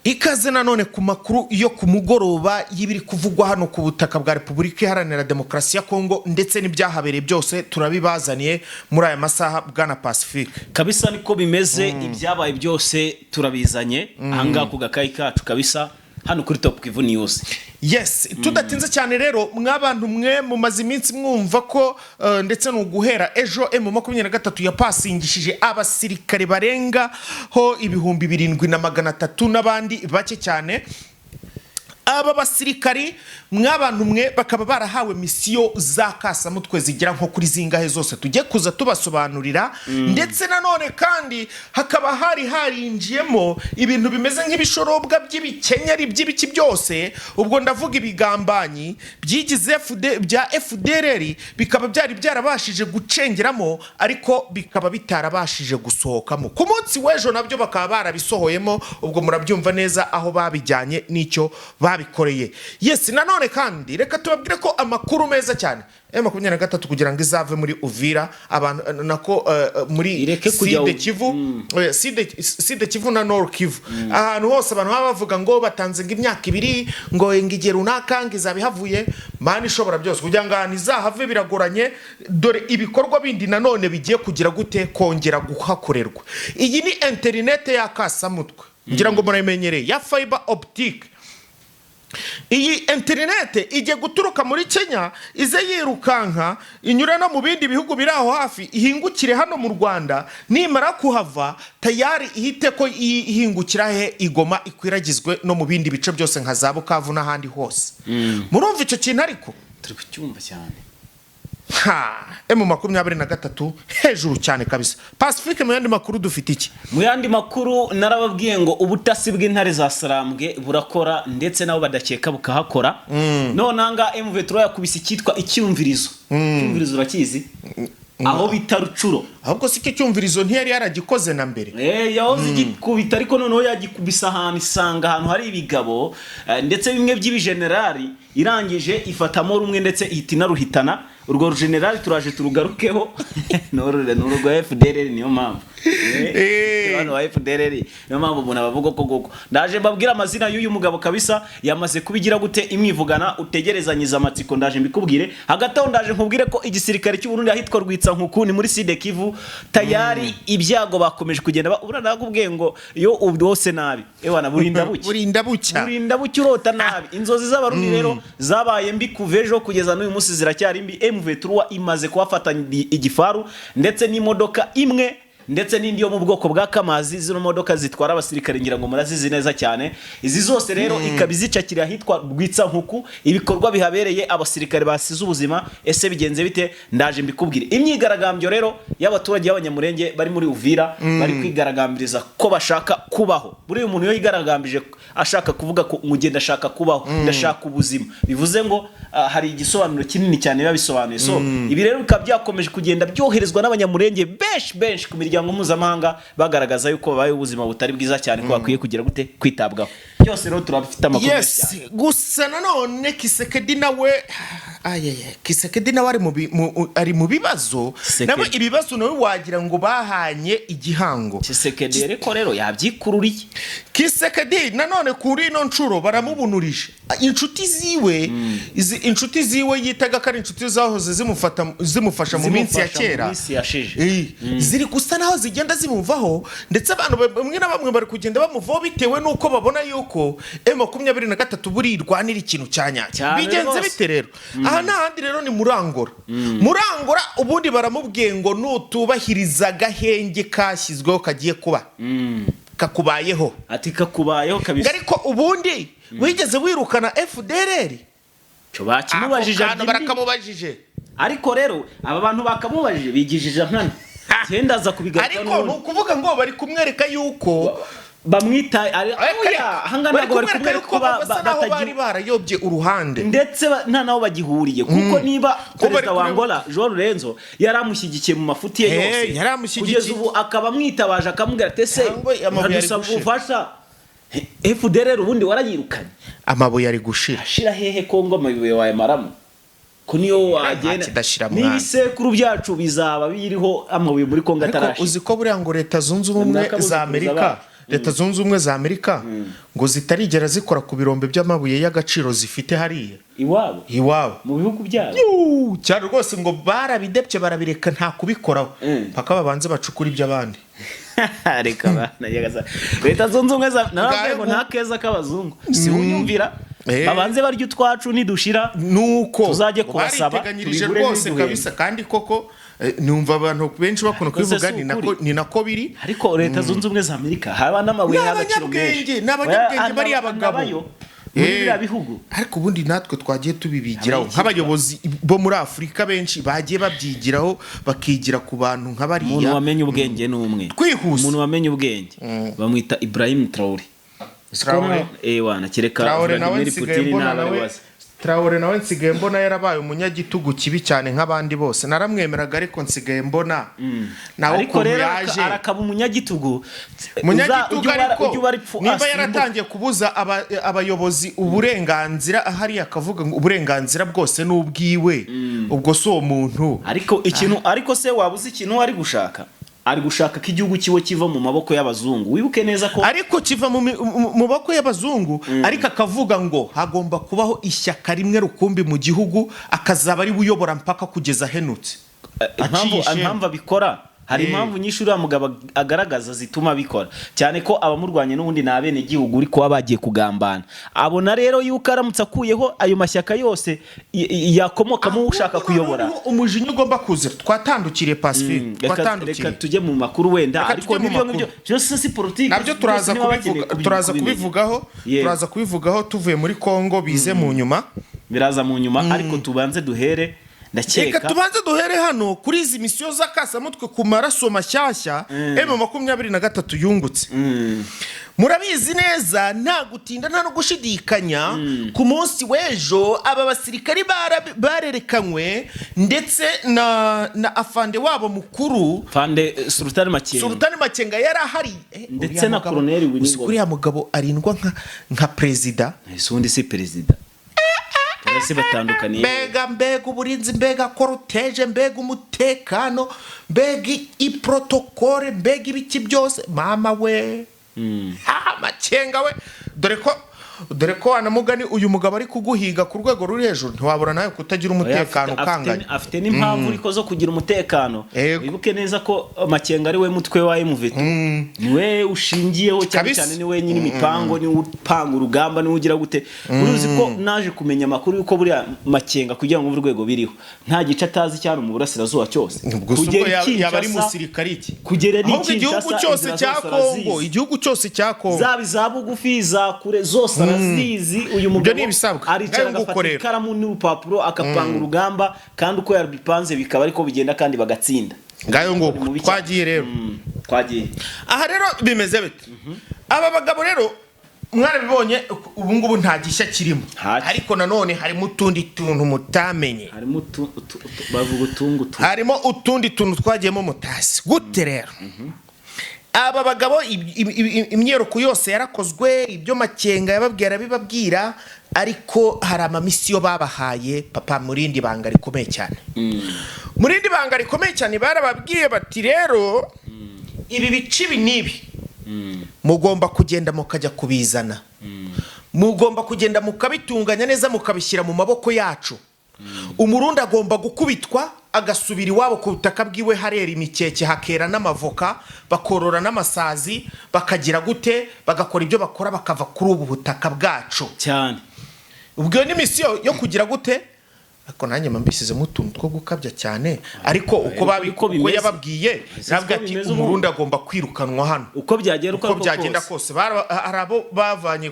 Ikaze nanone ku makuru yo ku mugoroba y'ibiri kuvugwa hano ku butaka bwa Repubulika Iharanira Demokarasi ya Kongo ndetse n'ibyahabereye byose turabibazaniye muri aya masaha bwana Pacifique. Kabisa niko bimeze ibyabaye byose turabizanye ahangaha ku gakayi kacu kabisa hano kuri Top Kivu News. Yes, tudatinze cyane rero mwabantu mwe mu mazi iminsi mwumva ko ndetse no guhera ejo M23 yapasingishije abasirikare barenga ho ibihumbi 7,300 n'abandi bake cyane. Aba basirikari mwabantu mwe bakaba barahawe misiyo za kasamutwe zigira nko kuri zingahe zose tujye kuza tubasobanurira ndetse nanone kandi hakaba harinjiyemo ibintu bimeze nk'ibishorobwa by'ibikenyeri by'ibiki byose. Ubwo ndavuga ibigambanyi byigize bya FDLR bikaba byarabashije gucengeramo ariko bikaba bitarabashije gusohokamo ku munsi w'ejo nabyo bakaba barabisohoyemo. Ubwo murabyumva neza aho babijyanye n'icyo bikoreye. Yes, nanone kandi reka tubabwire ko amakuru meza cyane M23 kugira ngo izave muri Uvira abantu nako muri Side Kivu Side Kivu na Nord Kivu ahantu hose abantu bavuga ngo batanze imyaka 2 ngo ingigero runaka ngizabihavuye mani ishobora byose kugira ngo izahave biragoranye dore ibikorwa bindi nanone bigiye kugira gute kongera guhakorerwa. Iyi ni internet ya kasamutwe ngira ngo muramenyereye ya fiber optic. Iyi internet ije guturuka muri Kenya ize yirukanka inyura no mu bindi bihugu biri aho hafi ihingukire hano mu Rwanda nimara kuhava tayari ihite ko ihingukira he Igoma ikwiragizwe no mu bindi bice byose nka za Bukavu n'ahandi hose. Murumva icyo kintu ariko turi kucyumva cyane. M23 hejuru cyane kabisa. Pacifique mu yandi makuru dufite iki? Mu yandi makuru narababwiye ngo ubutasi bw'intare za Sarambwe burakora ndetse nabo badakeka bukahakora. Nonanga M23 yakubise cyitwa icyumvirizo. Icyumvirizo urakizi? Aho bita Rucuro. Ahubwo sike cyumvirizo ntiyari yaragikoze na mbere. Yahoze igikubita ariko noneho yagikubisa ahantu isanga ahantu hari ibigabo ndetse bimwe by'ibigenerali irangije ifatamo rumwe ndetse ihita inaruhitana. Urwo generali turaje turugarukeho n'urwo FDLR niyo mpamvu bano wa FDLR niyo mpamvu umuntu abavuga ko goko ndaje mbabwira amazina y'uyu mugabo kabisa yamaze kubigira gute imwivugana utegerezanyiza amatsiko ndaje mbikubwire hagati aho ndaje nkubwire ko igisirikare cy'u Burundi ahitwa Rwitsa nkukuni muri Side Kivu tayari ibyago bakomeje kugenda uranagubwiye ngo yo ubwose nabi ewana burinda bucya urota nabi inzozi z'abarundi rero zabaye mbi kuvejo kugeza n'uyu munsi ziracyari mbi. M23 imaze kubafatanya igifaru ndetse n'imodoka imwe ndetse n'indi yo mu bwoko bwa Kamazi. Zino modoka zitwara abasirikare ngira ngo murazizi neza cyane. Izi zose rero ikabizicakira hitwa Rwitsa nkuku ibikorwa bihabereye abasirikare basize ubuzima. Ese bigenze bite ndaje mbikubwire. Imyigaragambyo rero y'abaturage y'abanyamurenge bari muri Uvira bari kwigaragambiriza ko bashaka kubaho. Buri umuntu yo yigaragambije ashaka kuvuga ko mugenda ashaka kubaho ndashaka ubuzima bivuze ngo hari igisobanuro kinini cyane babisobanuye. So ibi rero bikaba byakomeje kugenda byoherezwa n'abanyamurenge benshi ku miryango mpuzamahanga bagaragaza yuko babaye ubuzima butari bwiza cyane ko bakwiye kugira gute kwitabwaho. Byose rero turabifite amakuru cyane. Yes, gusa nanone Kisekedi nawe Kisekedi nawe ari mu bibazo nawe ibibazo nawe wagira ngo bahanye igihango. Kisekedi rero yabyikururiye. Kisekedi nanone kuri ino ncuro baramubunurije inshuti ziwe yitaga ko ari inshuti zahoze zimufasha mu minsi ya kera ziri gusa naho zigenda zimuvaho ndetse abantu bamwe na bamwe bari kugenda bamuvaho bitewe nuko babona yuko M23 buri irwanira ikintu cyanyacyo. Bigenze bite rero aha nahandi rero ni Murangora ubundi baramubwiye ngo nutubahiriza gahenge kashyizweho kagiye kuba kakubayeho ati kakubayeho kabisa ariko ubundi wigeze wirukana FDLR cyo bakamubajije ariko rero aba bantu bakamubajije bigijije nkana cyendaza kubigaruka ariko nukuvuga ngo bari kumwereka yuko bamwita hangana ngo bari kumwereka ko bari barayobye uruhande ndetse nta naho bagihuriye kuko niba perezida wa Angola João Lourenço yaramushyigikiye mu mafuti ye yose kugeza ubu akaba mwitabaje akamubwira ati se adusaba ubufasha FDLR ubundi warayirukanye amabuye ari gushira ashira hehe Kongo amabuye waye maramo ko niyo wagenda n'ibisekuru byacu bizaba biriho amabuye muri Kongo atarashira. Uzi ko buriya ngo leta zunze ubumwe za Amerika leta zunze ubumwe za Amerika ngo zitarigera zikora ku birombe by'amabuye y'agaciro zifite hariya iwabo mu bihugu byabo cyane rwose, ngo barabidepye barabireka nta kubikoraho paka babanze bacukura iby'abandi. Reka bana leta zunze ubumwe za naravuye ngo nta keza k'abazungu si unyumvira babanze barya utwacu nidushira nuko tuzajye kubasaba tubiguranye rwose kabisa, kandi koko numva abantu benshi bakunda kubivuga ni nako biri. Ariko leta zunze ubumwe za Amerika haba n'amabuye y'agaciro menshi, n'abanyabwenge bari abagabo muri bihugu. Ariko ubundi natwe twagiye tubibigiraho nk'abayobozi bo muri Afurika, benshi bagiye babyigiraho bakigira ku bantu nk'abariya. Umuntu wamenye ubwenge n'umwe, twihuse umuntu wamenye ubwenge bamwita Ibrahim Traoré. Wana kereka Vladimir Putin n'abari Traoré nawe nsigaye mbona yarabaye umunyagitugu kibi cyane nk'abandi bose, naramwemeraga ariko nsigaye mbona nawe ko yaje arakaba umunyagitugu ariko niba yaratangiye kubuza abayobozi uburenganzira, ahari akavuga ngo uburenganzira bwose n'ubwiwe, ubwo so umuntu ariko se wabuze ikintu ari gushaka ko igihugu kiwe kiva mu maboko y'abazungu. Wibuke neza ko ariko kiva mu maboko y'abazungu, ariko akavuga ngo hagomba kubaho ishyaka rimwe rukumbi mu gihugu, akazaba ari buyobora mpaka kugeza henutse. Impamvu abikora, hari impamvu nyinshi uriya mugabo agaragaza zituma bikora, cyane ko abamurwanya n'ubundi ni abene gihugu uri kuba bagiye kugambana. Abona rero yuko aramutse akuyeho ayo mashyaka yose yakomokamo ushaka kuyobora, umujinya ugomba kuzira. Twatandukiriye Pacifique, reka tujye mu makuru wenda, ariko nibyo byose si politiki, nabyo turaza kubivugaho tuvuye muri Kongo, bize mu nyuma, biraza mu nyuma. Ariko tubanze duhere, reka tubanze duhere hano kuri izi misiyo z'akasamutwe ku maraso mashyashya M23 yungutse. Murabizi neza nta gutinda nta no gushidikanya, ku munsi w'ejo aba basirikari barerekanywe, ndetse na afande wabo mukuru Fande Sultani Makenga yari ahari, ndetse na Colonel Wingo. Uriya mugabo arindwa nka perezida, undi si perezida. Batandukaniye, mbega uburinzi, mbega koroteje, mbega umutekano, mbega iprotokole, mbega ibiki byose, mama we Makenga we, dore ko anamugani uyu mugabo ari kuguhiga ku rwego ruri hejuru, ntiwabura nawe kutagira umutekano ukanganye. Afite n'impamvu uriko zo kugira umutekano. Wibuke neza ko Makenga ari we mutwe wa M23, niwe ushingiyeho cyane, ni we nyine imipango, ni upanga urugamba, ni ugira gute. Uruzi ko naje kumenya makuru yuko buriya Makenga kugira ngo urwego biriho nta gice atazi cyane mu burasirazuba cyose, kugera yaba ari musirikari iki, kugera n'iki igihugu cyose cya Kongo, igihugu cyose cya Kongo, za bugufi za kure zose zizi. Uyu mugabo aricara agafata ikaramu n'urupapuro akapanga urugamba, kandi uko yabipanze bikaba ariko bigenda kandi bagatsinda. Ngayo ngo twagiye rero, aha rero bimeze bite. Aba bagabo rero mwarabibonye, ubu ngubu nta gishya kirimo, ariko nanone harimo utundi tuntu mutamenye, harimo utundi tuntu twagiyemo mutasi gute rero. Aba bagabo imyeroko yose yarakozwe, ibyo Makenga yababwira bibabwira, ariko hari amamisiyo babahaye papa murindi banga rikomeye cyane. Murindi banga rikomeye cyane barababwiye bati rero ibi bici binibi mugomba kugenda mukajya kubizana, mugomba kugenda mukabitunganya neza mukabishyira mu maboko yacu. Umurundi agomba gukubitwa agasubira iwabo ku butaka bwiwe, harera imikeke, hakera n'amavoka, bakorora n'amasazi, bakagira gute, bagakora ibyo bakora, bakava kuri ubu butaka bwacu cyane. Ubwo ni misiyo yo kugira gute, ariko nanjye mbisizemo utuntu two gukabya cyane, ariko uko yababwiye nabwo ati umurundi agomba kwirukanwa hano uko byagenda kose. Arabo bavanye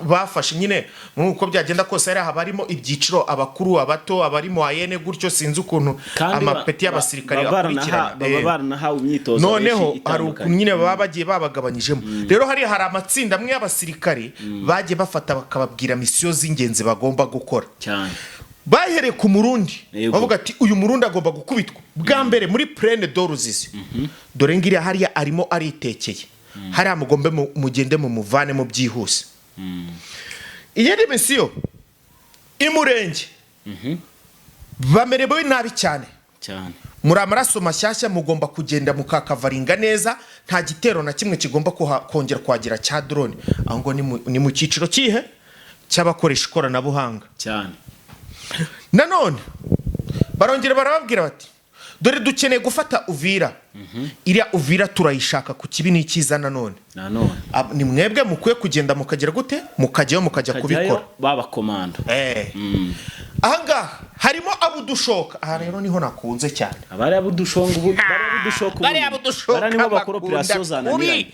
bafashe nyine uko byagenda kose, ari habarimo ibyiciro, abakuru, abato, abarimo ayene gutyo, sinzi ukuntu amapeti y'abasirikare akurikirana, baranahawe imyitozo. Noneho hari ukuntu nyine baba bagiye babagabanyijemo. Rero hari amatsinda amwe y'abasirikare bagiye bafata bakababwira misiyo z'ingenzi bagomba gukora cyane. Bahereye ku murundi bavuga ati uyu murundi agomba gukubitwa bwa mbere muri Plaine d'Oruzisi. Dore ngiriya hariya arimo aritekeye, hariya mugombe mugende mu muvane mu byihuse. Iyindi misiyo imurenge bamerewe nabi cyane. muri amaraso mashyashya mugomba kugenda mukakavaringa neza nta gitero na kimwe kigomba kongera kuhagira cya drone aho ngo ni mu cyiciro kihe cy'abakoresha ikoranabuhanga cyane. nanone barongera barababwira bati dore dukeneye gufata Uvira iriya Uvira turayishaka ku kibi n'ikiza nanone ni mwebwe mukwiye kugenda mukagera gute mukajyayo mukajya kubikora baba komando ahangaha harimo abudushoka aha rero niho nakunze cyane abari abudushoka bari nibo bakora operation zananiranye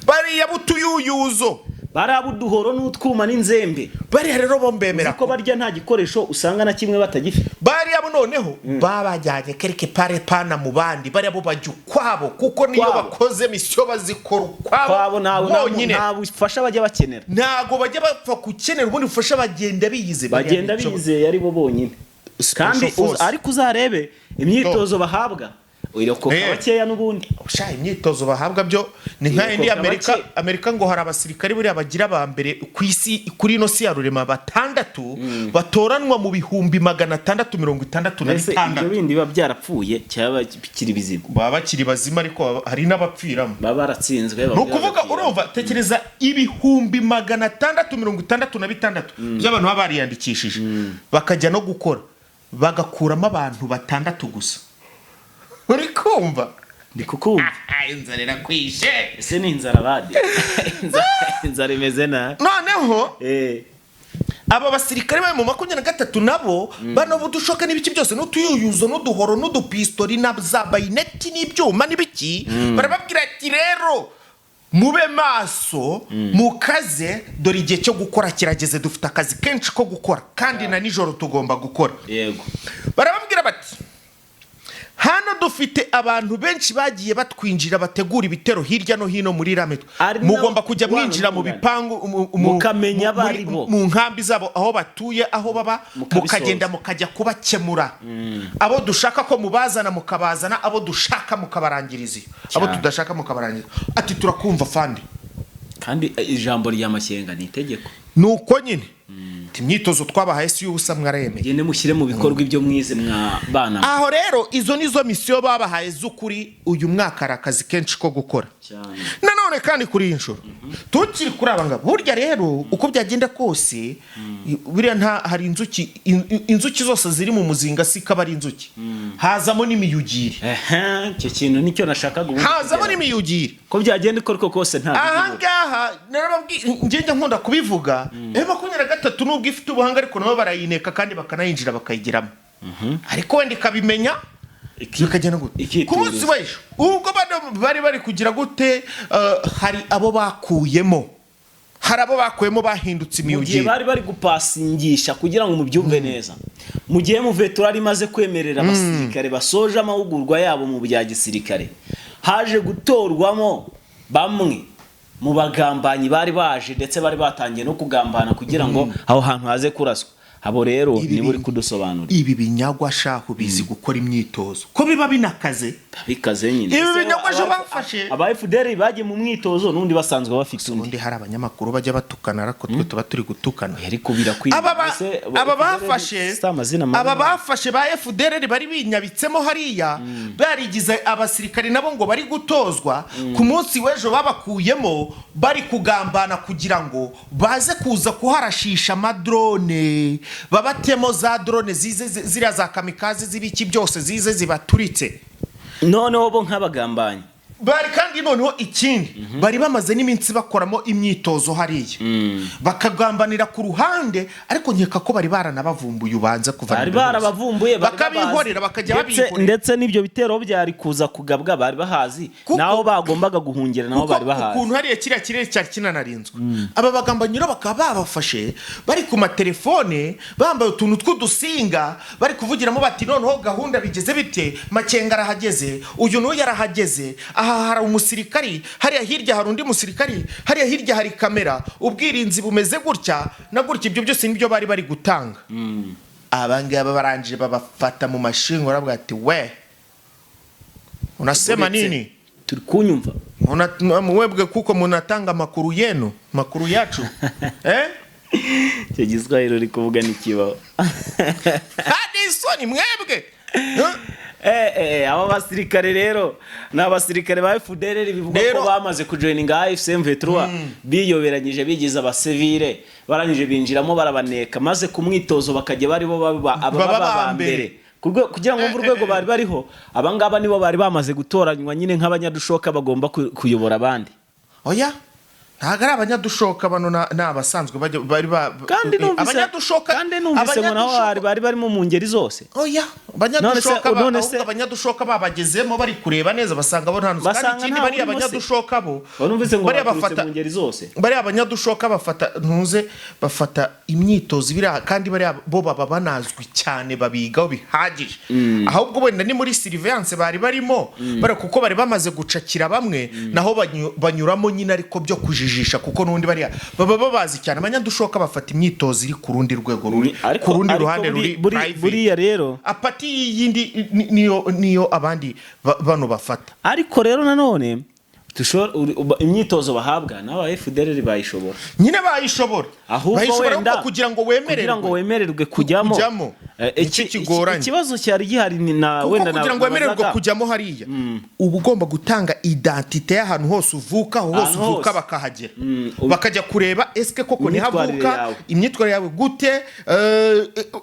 bari abutuyuyuzo bari abuduhoro n'utwuma n'inzembe bari rero bombemera ko barya nta gikoresho usanga na kimwe batagifite bari abo noneho babajyanye kereke pare pana mu bandi bari abo bajya ukwabo kuko niyo bakoze misiyo bazikora ukwabo nta bufasha bajya bakenera ntago bajya bapfa gukenera ubundi bufasha bagenda biyizeye ari bo bonyine kandi ariko uzarebe imyitozo bahabwa uyirokoka bakeya n'ubundi ushaye imyitozo bahabwa byo ni nka indi Amerika ngo hari abasirikari buriya bagira ba mbere ku isi kuri ino si ya rurema 6 batoranwa mu bihumbi 666 ibyo bindi biba byarapfuye cyaba bikiri bizima baba bakiri bazima ariko hari n'abapfiramo baba baratsinzwe no kuvuga urumva tekereza ibihumbi 666 by'abantu baba bariyandikishije bakajya no gukora bagakuramo abantu 6 gusa uri kumva ndi kukumva inzara irakwishe ese ni inzara badi inzara imeze na noneho aba basirikare bari mu 23 nabo bano budushoka n'ibiki byose n'utuyuyuzo n'uduhoro n'udupistori na za bayineti n'ibyuma n'ibiki barababwira ati rero mube maso mukaze dore igihe cyo gukora kirageze dufite akazi kenshi ko gukora kandi na nijoro tugomba gukora yego barababwira bati hano dufite abantu benshi bagiye batwinjira bategura ibitero hirya no hino muri rametwe mugomba kujya mwinjira mu bipangu mukamenya baribo mu nkambi zabo aho batuye aho baba mukagenda mukajya kubakemura abo dushaka ko mubazana mukabazana abo dushaka mukabarangiriza abo tudashaka mukabarangiriza ati turakumva fandi kandi ijambo rya Mashyenga ni itegeko nuko nyine imyitozo twabahaye si y'ubusa mwaremeye gende mushyire mu bikorwa ibyo mwize mwa bana aho rero izo nizo misiyo babahaye z'ukuri uyu mwaka ari akazi kenshi ko gukora nanone kandi kuri iyi nshuro tukiri kuri abangaba burya rero uko byagenda kose buriya hari inzuki zose ziri mu muzinga si kaba ari inzuki hazamo n'imiyugiri icyo kintu nicyo nashakaga hazamo n'imiyugiri ko byagenda uko kose nta ahangaha ngenda nkunda kubivuga 23 nubwo ifite ubuhanga ariko nabo barayineka kandi bakanayinjira bakayigiramo ariko wenda ikabimenya ikagenda gute ku munsi w'ejo ubwo bari kugira gute hari abo bakuyemo bahindutse imyugire mu gihe bari gupasingisha kugira ngo mubyumve neza mu gihe muvetura ari maze kwemerera abasirikare basoje amahugurwa yabo mu bya gisirikare haje gutorwamo bamwe mu bagambanyi bari baje ndetse bari batangiye no kugambana kugira ngo aho hantu haze kuraswa abo rero niba uri kudusobanurira ibi binyagwa shaho bizi gukora imyitozo ko biba binakaze bikaze nyine ibi binyagwa bafashe aba FDR bagiye mu myitozo nundi basanzwe bafite undi hari abanyamakuru bajya batukana ariko twe tuba turi gutukana ariko birakwiye aba bafashe ba FDR bari binyabitsemo hariya barigize abasirikari nabo ngo bari gutozwa ku munsi w'ejo babakuyemo bari kugambana kugira ngo baze kuza kuharashisha amadrone babatemo za drone zize ziriya za kamikaze zibiki byose zize zibaturitse noneho bo nk'abagambanyi bari kandi noneho ikindi bari bamaze n'iminsi bakoramo imyitozo hariya bakagambanira ku ruhande ariko nkeka ko bari baranabavumbuye ubanza kuva bari barabavumbuye bakabihorera bakajya babihorera ndetse n'ibyo bitero byari kuza kugabwa bari bahazi naho bagombaga guhungira naho bari bahazi ukuntu hariya kiriya kirere cyari kinanarinzwe aba bagambanyiro bakaba babafashe bari ku matelefone bambaye utuntu tw'udusinga bari kuvugiramo bati noneho gahunda bigeze bite Makenga arahageze uyu n'uyu yarahageze hari umusirikari hariya hirya hari undi musirikari hariya hirya hari kamera ubwirinzi bumeze gutya na gutya ibyo byose nibyo bari gutanga abangaba barangije babafata mu mashinga baravuga ati we unasema nini turi kunyumva mwebwe kuko munatanga amakuru yenu makuru yacu cyo Giswahili uri kuvuga n'ikibaho hadi isoni mwebwe aba basirikare rero ni abasirikare ba FDLR bivuga ko bamaze kujoininga AFC M23 biyoberanyije bigize abasivile barangije binjiramo barabaneka maze ku mwitozo bakajya bari bo baba mbere kugira ngo urwego bari bariho abangaba nibo bari bamaze gutoranywa nyine nk'abanyadushoka bagomba kuyobora abandi. Oya ntago ari abanyadushoka bano n'abasanzwe bari kandi numvise ngo naho bari barimo mu ngeri zose. Oya abanyadushoka babagezemo bari kureba neza basanga bo nta nzu kandi ikindi bari abanyadushoka bo numvise ngo bafata mu ngeri zose bari abanyadushoka bafata imyitozo ibira kandi bari bo baba banazwi cyane babigaho bihagije ahubwo wenda ni muri surveillance bari barimo bara kuko bari bamaze gucakira bamwe naho banyuramo nyine ariko byo kujijisha kuko nundi bari baba babazi cyane abanyadushoka bafata imyitozo iri ku rundi rwego ku rundi ruhande buriya rero apati yindi niyo abandi bano bafata ariko rero nanone imyitozo bahabwa n'aba FDLR bayishobora nyine bayishobora wenda kugira ngo wemererwe kujyamo iki kigoranye ikibazo cyari gihari na wenda kugira ngo wemererwe kujyamo hariya uba ugomba gutanga identite y'ahantu hose uvuka bakahagera bakajya kureba eske koko ni havuka imyitwarire yawe gute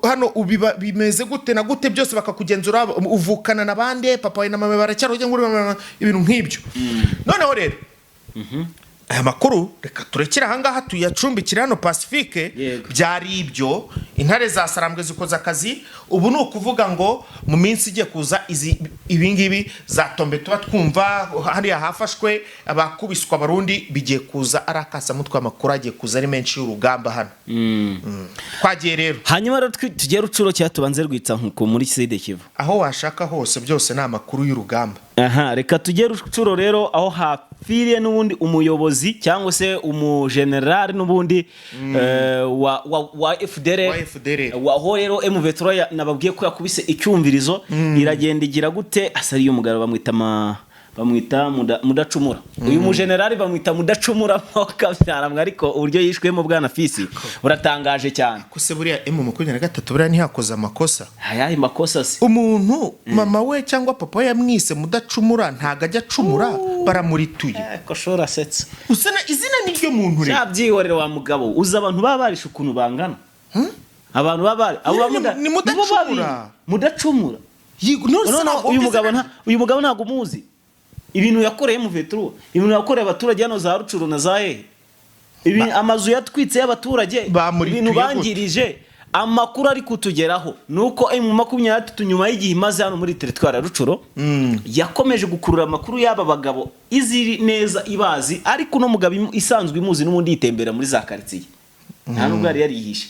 hano bimeze gute na gute byose bakakugenzura uvukana nabande papa we na mama baracyarujya ibintu nk'ibyo noneho rero aya makuru reka turekera ahangaha tuyacumbikira hano Pacifique byari ibyo intare za Sarambwe zikoza akazi ubu ni ukuvuga ngo mu minsi igiye kuza ibingibi zatombe tuba twumva hariya hafashwe abakubiswa abarundi bigiye kuza arakasa mutwe amakuru agiye kuza ari menshi y'urugamba hano twagiye rero hanyuma rero tugere Rucuro cya tubanze rwitsa nkuko muri Sud Kivu aho washaka hose byose ni amakuru y'urugamba. Reka tugere Rucuro rero aho hapfiriye n'ubundi umuyobozi cyangwa se umugenerali n'ubundi wa FDLR waho rero M23 nababwiye ko yakubise icyumvirizo iragenda igira gute asari umugabo bamwita mudacumura uyu mugenerali bamwita mudacumura kabyara ariko uburyo yishwemo bwana Fisi buratangaje cyane kuse buriya M23 buriya ntihakoze amakosa ayahe makosa se umuntu mama we cyangwa papa we yamwise mudacumura ntaga ajya acumura baramurituye koshora setse usana izina niryo muntu re cyabyihorera wa mugabo uza abantu babarisha ukuntu bangana abantu babari abo ni mudacumura uyu mugabo ntago muzi ibintu yakoreye mu vetru ibintu yakoreye abaturage hano za Rucuro na za amazu yatwitse y'abaturage ibintu bangirije amakuru ari kutugeraho nuko M23 nyuma y'igihe maze hano muri territoire ya Rucuro yakomeje gukurura amakuru y'aba bagabo iziri neza ibazi ariko no mugabo isanzwe imuzi n'ubundi yitembera muri za quartier nta nubwo yari yihishe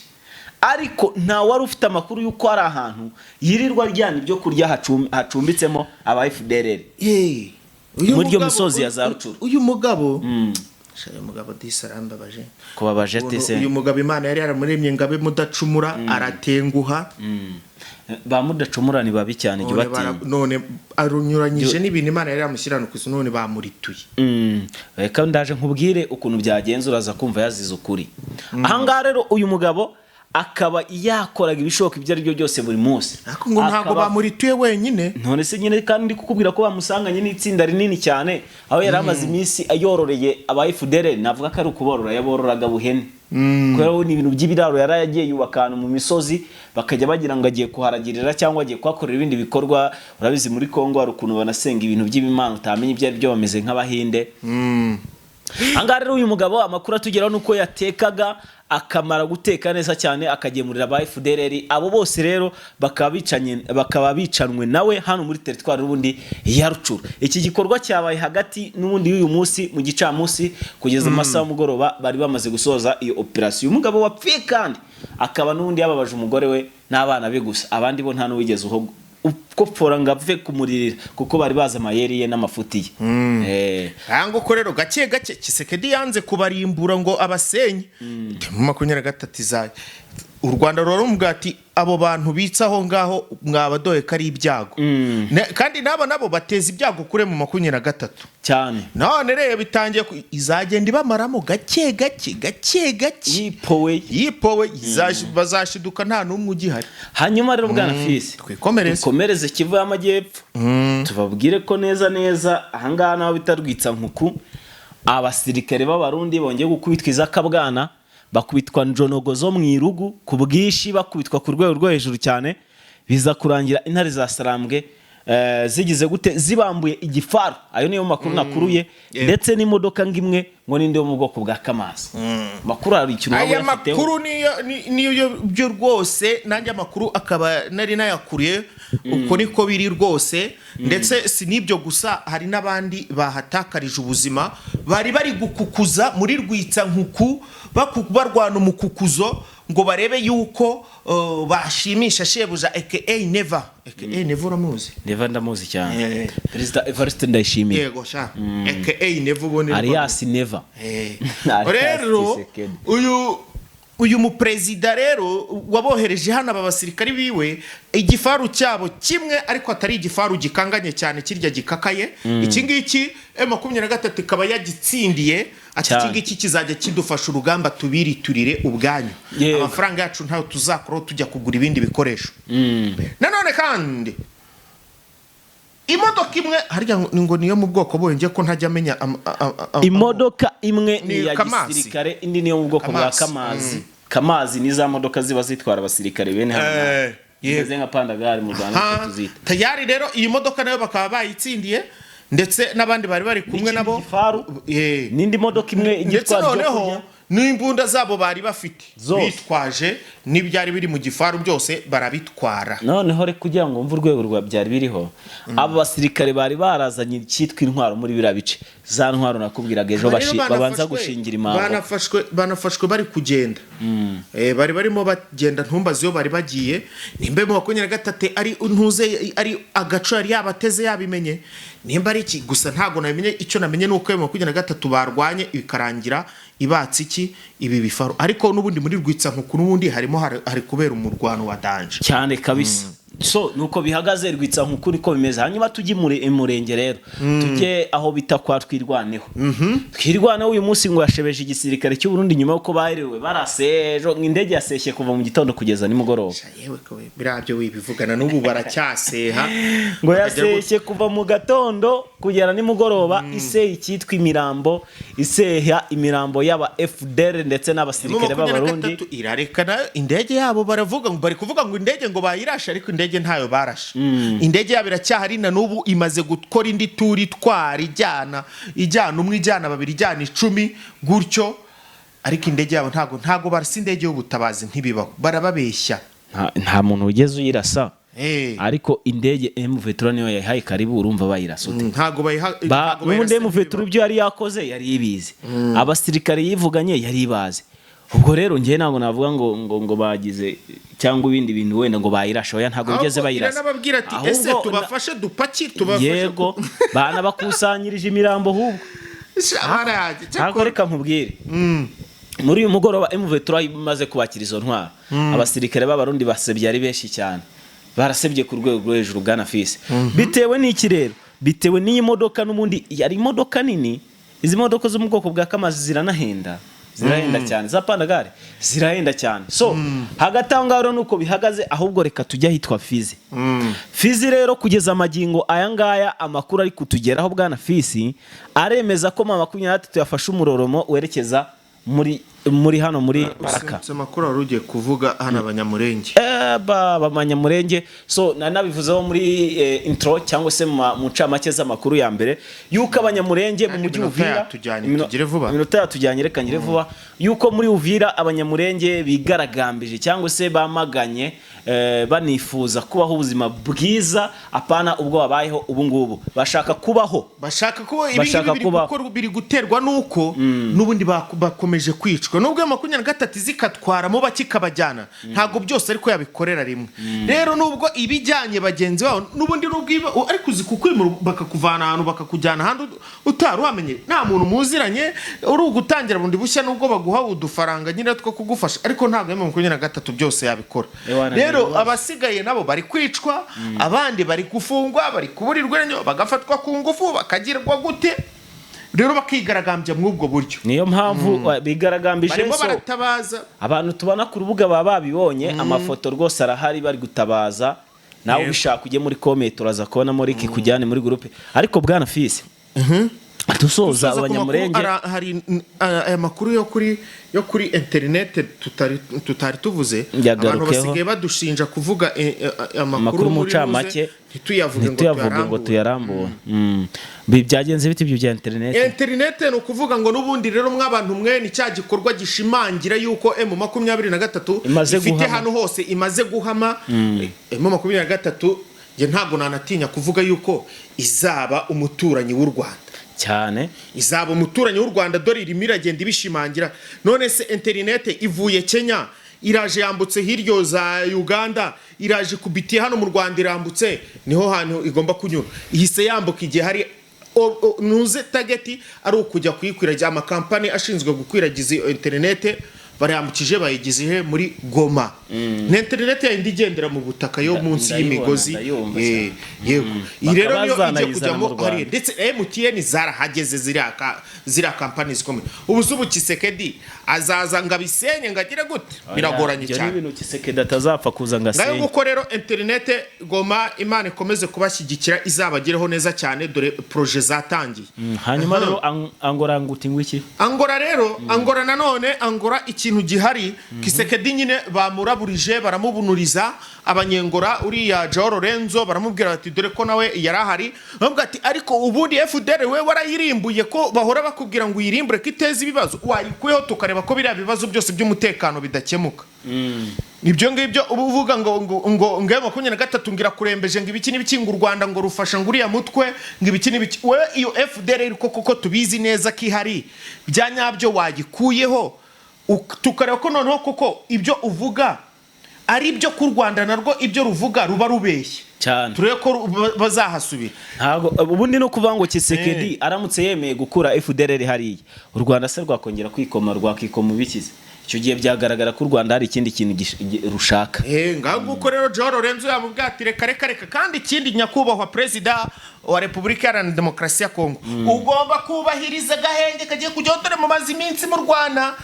ariko nta wari ufite amakuru yuko ari ahantu yirirwa ryana ibyo kurya hacumbitsemo aba FDLR muri yo musozi ya za Rucuro uyu mugabo shaye mugabo disaramba baje kubabaje tese uyu mugabo Imana yari yaramuremye ngabe mudacumura aratenguha ba mudacumura ni babi cyane jye bati none arunyuranyije n'ibintu Imana yari yamushyirana kuzi none bamurituye reka ndaje nkubwire ukuntu byagenzura za kumva yazize ukuri ahanga rero uyu mugabo akaba yakoraga ibishoka ibyo ari byo byose buri munsi ariko ngo ntago bamurituye wenyine none se nyine kandi kukubwira ko bamusanganye n'itsinda rinini cyane aho yari amaze iminsi ayororeye aba FDLR navuga ko ari ukuborora yabororaga buhene kubera ni ibintu by'ibiraro yari yagiye yubakana mu misozi bakajya bagira ngo agiye kuharagirira cyangwa agiye kwakorera ibindi bikorwa urabizi muri Kongo hari ukuntu banasenga ibintu by'ibimana utamenye ibyo ari byo bameze nk'abahinde anga rero uyu mugabo amakuru atugeraho nuko yatekaga akamara guteka neza cyane akagemurira aba FDLR abo bose rero bakaba bicanwe nawe hano muri territoire rubundi ya Rucuro iki gikorwa cyabaye hagati n'ubundi y'uyu munsi mu gicamunsi kugeza amasaha mugoroba bari bamaze gusoza iyo operation umugabo wapfiye kandi akaba n'ubundi yababaje umugore we n'abana be gusa abandi bo nta n'uwigeze uhogo uko poranga bve kumuririra kuko bari baza amayeri ye n'amafuti ye ango ko rero gake Kisekedi yanze kubarimbura ngo abasenye mu 23 izaye u Rwanda ruravuga ati abo bantu bitsaho ngaho mwabadoye kari ibyago kandi nabo bateza ibyago kure mu 23 cyane none rero bitangiye izagenda ibamaramo gake yipowe bazashiduka nta numwe ugihari. Hanyuma rero bwana Fils twikomereze Kivu y'Amajyepfo tubabwire ko neza ahangaha naho bitarwitsa nkuku abasirikare b'abarundi bongeye gukubitwa izakabwana bakubitwa njonogo zo mu irugu ku bwishi bakubitwa ku rwego rwo hejuru cyane biza kurangira intare za Sarambwe zigize gute zibambuye igifaru. Ayo niyo makuru nakuruye ndetse n'imodoka ngimwe ngo ninde yo mu bwoko bwa Kamazi. Makuru ari ikintu nabo yafiteho. Makuru niyo byo rwose nanjye makuru akaba nari nayakuriye uko niko biri rwose ndetse si nibyo gusa hari nabandi bahatakarije ubuzima bari gukukuza muri rwitsa nkuku barwana umukukuzo ngo barebe yuko bashimisha shebuja aka Never uramuzi? Never ndamuzi cyane. Perezida Evariste Ndayishimiye. Yego sha. Aka Never ubone. Alias Never. Rero uyu muprezida rero wabohereje hano abasirikari biwe igifaru cyabo kimwe ariko atari igifaru gikanganye cyane kirya gikakaye iki ngiki M23 kaba yagitsindiye ati iki ngiki kizajya kidufasha urugamba tubiriturire ubwanyu amafaranga yacu ntayo tuzakora tujya kugura ibindi bikoresho. Nanone kandi imodoka imwe harya ngo niyo mu bwoko bwenge ko ntajya amenya imodoka imwe ni ya gisirikare indi niyo mu bwoko bwa Kamazi ni za modoka ziba zitwara abasirikare bene hano yeze nka Pandagari mu Rwanda tuzita tayari. Rero iyi modoka nayo bakaba bayitsindiye ndetse nabandi bari kumwe nabo nindi modoka imwe igitwara noneho n'imbunda zabo bari bafite bitwaje n'ibyari biri mu gifaru byose barabitwara. Noneho reka kugira ngo mvu urwego rwa byari biriho abo basirikare bari barazanye cyitwa intwaro muri bira bice za ntwaro nakubwiraga ejo babanza gushingira imana banafashwe bari kugenda bari barimo bagenda ntumbazi yo bari bagiye nimbe mu 23 ari ntuze ari agaco yari yabateze yabimenye nimba ari iki gusa ntago namenye icyo namenye nuko mu 23 barwanye bikarangira ibatsi iki ibi bifaru ariko nubundi muri rwitsa nkuku nubundi harimo hari kubera umurwano wa danje cyane kabisa. So nuko bihagaze rwitsa nkuku niko bimeze. Hanyuma tujye murenge rero tujye aho bita kwa Twirwaneho. Twirwaneho uyu munsi ngo yashebeje igisirikare cy'u Burundi nyuma yuko baherewe barasejo indege yaseshye kuva mu gitondo kugeza nimugoroba. Yewe ko birabyo wibivugana n'ubu baracyaseha ngo yaseshye kuva mu gatondo kugera nimugoroba iseye cyitwa imirambo iseha imirambo y'aba FDR ndetse n'abasirikare b'abarundi irarekana indege yabo baravuga ngo bari kuvuga ngo indege ngo bayirasha ariko indege ntayo barashe. Indege yabo iracyahari na nubu imaze gukora indi turi twari ijyana umwe ijyana babiri ijyana 10 gutyo ariko indege yabo ntago barasi indege y'ubutabazi ntibibaho barababeshya nta muntu ugeze uyirasa ariko indege M23 niyo yahaye karibu urumva bayirasote ntago n'ubundi M23 ibyo yari yakoze yari ibizi abasirikare yivuganye yari ibazi. Ubwo rero ngiye ntago navuga ngo bagize cyangwa ibindi bintu wenda ngo bayirasha oya ntago bigeze bayirasa nababwira ati ese tubafashe dupaki tubafashe yego bana bakusanyirije imirambo hubwo ntago reka nkubwire muri uyu mugoroba M23 imaze kubakira izo ntwara abasirikare b'abarundi basebye ari benshi cyane barasebye ku rwego rwo hejuru bwana Fils bitewe n'iki rero bitewe n'iyi modoka n'umundi yari imodoka nini. Izi modoka zo mu bwoko bwa Kamazi ziranahenda cyane za Pandagari zirahenda cyane. So hagati aho ngaho nuko bihagaze ahubwo reka tujya hitwa Fizi rero kugeza amagingo aya ngaya amakuru ari kutugeraho bwana Fils aremeza ko 23 yafashe umuroromo werekeza muri hano muri Baraka. Amakuru arugiye kuvuga hano abanyamurenge abanyamurenge. So nanabivuzeho muri intro cyangwa se mu camake z'amakuru ya mbere yuko abanyamurenge mu mujyi Uvira minota tujyanye reka ngire vuba yuko muri Uvira abanyamurenge bigaragambije cyangwa se bamaganye banifuza kubaho ubuzima bwiza apana ubwo babayeho ubu ngubu bashaka kubaho bashaka ko ibingibi biri guterwa nuko n'ubundi bakomeje kwicwa nubwo 23 zikatwaramo bakikabajyana ntago byose ariko yabikorera rimwe rero nubwo ibijyanye bagenzi babo n'ubundi nubwo ariko uzi kukwimura bakakuvana ahantu bakakujyana handi utari wamenye nta muntu muziranye uri ugutangira bundi bushya nubwo baguha udufaranga nyine two kugufasha ariko ntago 23 byose yabikora rero abasigaye nabo bari kwicwa abandi bari gufungwa bari kuburirwa bagafatwa ku ngufu bakagirwa gute rero bakigaragambya mw'ubwo buryo niyo mpamvu bigaragambije baratabaza abantu tubana ku rubuga baba babibonye amafoto rwose arahari bari gutabaza nawe ubishaka ujye muri comment uraza kubona muri iki kujyane muri groupe ariko bwana Fils tusoza abanyamurenge hari aya makuru yo kuri internet tutari tuvuze abantu basigaye badushinja kuvuga amakuru mu camake ntituyavuge ngo tuyarambure byagenze biti byo bya internet no kuvuga ngo nubundi rero mw'abantu mwe ni cya gikorwa gishimangira yuko M23 ifite hano hose imaze guhama M23 je ntago nanatinya kuvuga yuko izaba umuturanyi w'u Rwanda cyane izaba umuturanyi w'u Rwanda dore irimo iragenda ibishimangira none se internet ivuye Kenya iraje yambutse hiryo za Uganda iraje kubitiye hano mu Rwanda irambutse niho hantu igomba kunyura ihise yambuka igihe hari nuze target ari ukujya kuyikwiragiza amakampani ashinzwe gukwiragiza internet barayambukije bayigize muri Goma internet ya indigendera mu butaka yo munsi y'imigozi yego irero yo ije kujyamo hari ndetse MTN zarahageze zira companies zikomeye ubuzubu Kisekedi azaza ngabisenye ngagire gute biragoranye cyane ibintu Kisekedi atazapfa kuza ngasenye ngayo guko rero internet Goma Imana ikomeze kubashyigikira izabagireho neza cyane dore projet zatangiye hanyuma rero Angora ngutingwa iki Angora rero Angora nanone Angora ikintu gihari Kisekedi nyine bamuraburije baramubunuriza abanyengora uriya Joao Lorenzo baramubwira bati dore ko nawe yarahari bavuga ati ariko ubundi FDR we warayirimbuye ko bahora bakubwira ngo uyirimbure kiteze ibibazo wayikuyeho tukareba ko biriya bibazo byose by'umutekano bidakemuka nibyo ngibyo uvuga ngo 23 ngira kurembeje ngo ibiki n'ibiki u Rwanda ngo rufasha ngo uriya mutwe ngo ibiki n'ibiki we iyo FDR koko tubizi neza ko ihari byanyabyo wagikuyeho tukareba ko noneho koko ibyo uvuga ari byo ku Rwanda narwo ibyo ruvuga ruba rubeshye cyane turebe ko bazahasubira ntago ubundi no kuvuga ngo Kisekedi aramutse yemeye gukura FDR hariya u Rwanda se rwakongera rwakikoma bikize icyo gihe byagaragara ko u Rwanda hari ikindi kintu rushaka ngaho uko rero Joao Lorenzo yamubwira ati reka kandi ikindi nyakubahwa president wa Republika Iharanira Demokarasi ya Kongo ugomba kubahiriza gahenge kagiye kujyotore mu mazi iminsi mu Rwanda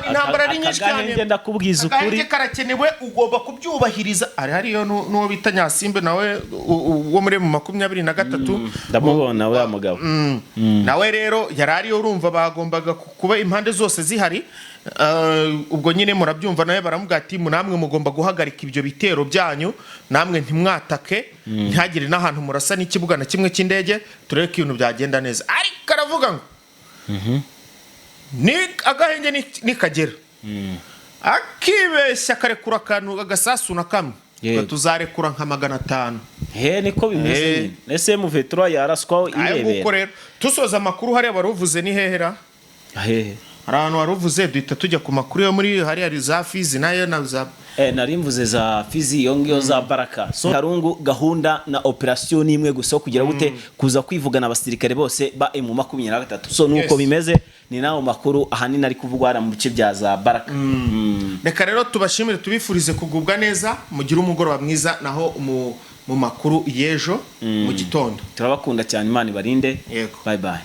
intambara ari nyinshi cyane gahenge ndakubwiza ukuri gahenge karakenewe ugomba kubyubahiriza hariyo no bita Nyasimbe nawe wo muri mu 23 ndamubona we mugabo nawe rero yarari urumva bagombaga kuba impande zose zihari ubwo nyine murabyumva nawe baramubwira ati namwe mugomba guhagarika ibyo bitero byanyu namwe ntimwatake ntihagire n'ahantu murasa n'ikibuga na kimwe cy'indege tureke ibintu byagenda neza ariko aravuga ngo ni agahenge nikagera akibeshya karekura akantu agasasu na kamwe tuzarekura nka 500 niko bimeze nese M23 yaraswaho irebera ayo rero tusoza amakuru hari baruvuze ni hehera ahantu waruvuze duhita tujya ku makuru yo muri hari za Fizi nayo na za narimvuze za Fizi yongiyo za Baraka so Karungu gahunda na operation imwe gusa kugira gute kuza kwivugana abasirikare bose ba M23 so nuko bimeze ni nawo makuru ahanini ari kuvugwa mu bice bya za Baraka reka rero tubashimire tubifurize kugubwa neza mugira umugoroba mwiza naho mu makuru yejo mu gitondo turabakunda cyane Imana ibarinde bye bye